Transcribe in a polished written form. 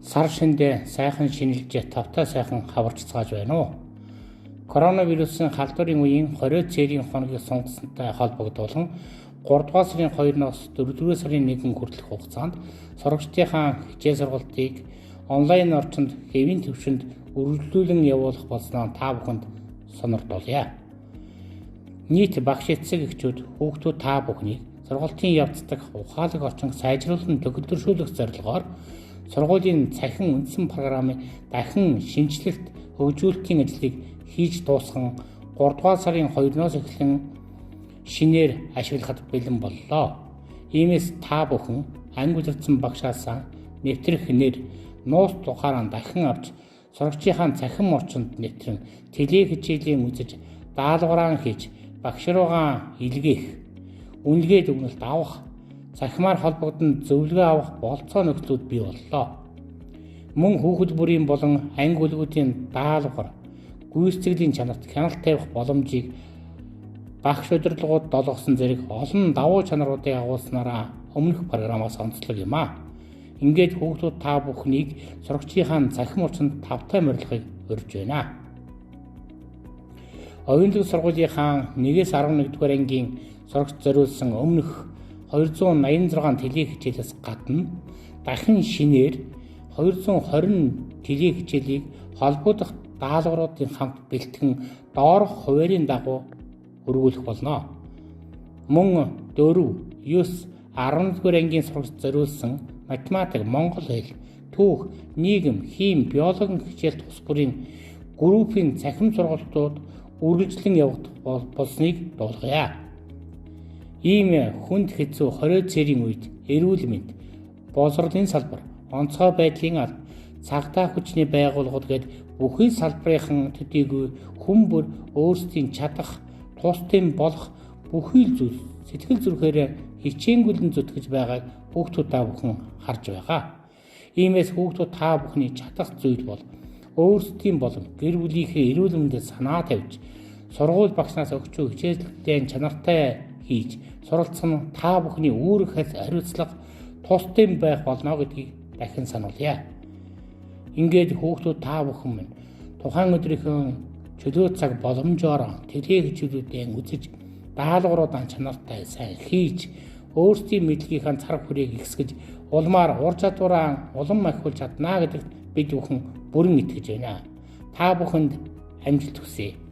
Сар шиндээ сайхан шинжилж тавтай сайхан хаварчцааж байна уу? Коронавирусын халдварын үеийн 20 цэрийн хоногийн сунгасантай холбогдуулан 3 дугаар сарын 2-оос 4 дугаар сарын 1 хүртэлх хугацаанд сурагчдынхаа хичээл сургалтыг онлайн орчинд хэвийн төвшөнд үргэлжлүүлэн явуулах болсноо та бүхэнд сонирдуулъя. Нийт багш эцэг эхчүүд хүүхдүүд та бүхнийг сургалтын явцдах ухаалаг орчин сайжруулан төгөлдршүүлэх зорилгоор сургуулийн цахим үндсэн программыг дахин шинжилэлт хөгжүүлэхийн ажлыг хийж дуусган 3 дугаар сарын 2-оос эхлэн шинээр ашиглахад бэлэн боллоо. Иймээс та бүхэн англи удирдсан багшаас нэвтрэх нэр нуус тухаараа дахин авч сурагчийнхаа цахим орчинд нэвтрэн теле хичээлийн үзэж даалгавраа хийж багш руугаа илгээх, үнэлгээ дүгнэлт авах, цахимаар холбогдсон зөвлөгөө авах болцоо нөхцлүүд бий боллоо. Мөн хүүхэд бүрийн болон анги үлгүүдийн даалгавар, гүйцэтгэлийн чанарт хяналт тавих боломжийг багш удирдлагууд долгосон зэрэг олон давуу чанаруудыг агуулснараа өмнөх программаас онцлог юм а. Ингээд хүүхдүүд та бүхнийг сурагчийнхаа цахим орчинд тавтай морилгыг урьж байна. Оюунлаг сургуулийнхаа 1-ээс 11 дугаар ангийн сурагч зориулсан өмнөх 286 теле хичээлээс гадна дахин шинээр 220 теле хичээлийг холбогдох даалгавруудын хамт бэлтгэн доорх хуваарийн дагуу өргүүлэх болно. Мөн 4, 9, 11-р ангийн сурагч зориулсан математик, монгол хэл, түүх, нийгэм, хим, биологийн хичээл тус бүрийн группийн цахим сургалтууд үргэлжлэн явагдах болсныг дуулгая. Ийм хүнд хэцүү 20 цэрийн үед эрүүл мэнд, боловсролын салбар, онцгой байдлын алба, цагдаа хүчний байгууллагууд гээд бүхий салбарын төдийгүй хүн бүр өөрсдийн чадах, тусдын болох бүхий л зүйл сэтгэл зүрхээр хичээнгүйлэн зүтгэж байгааг хүүхдүүд та бүхэн харж байгаа. Иймээс хүүхдүүд та бүхний чадах зүйл бол өөрсдийн болон гэр бүлийнхээ эрүүл мэндэд санаа тавьж, сургууль багшнаас өгч буй хичээлүүдийн чанартай хийж суралцах нь та бүхний үүрэг хариуцлага тусдын байх болно гэдгийг дахин сануулъя. Ингээд хүүхдүүд та бүхэн минь тухайн өдрийнхөө чөлөө цаг боломжоор теле хичээлүүдээ үзэж даалгавруудаа чанартай сайн хийж өөрсдийн мэдлэгийнхаа цар хүрээг ихсгэж улмаар ур чадвараа улам ахиулж чадна гэдэгт бид бүхэн бүрэн итгэж байна. Та бүхэнд амжилт хүсье.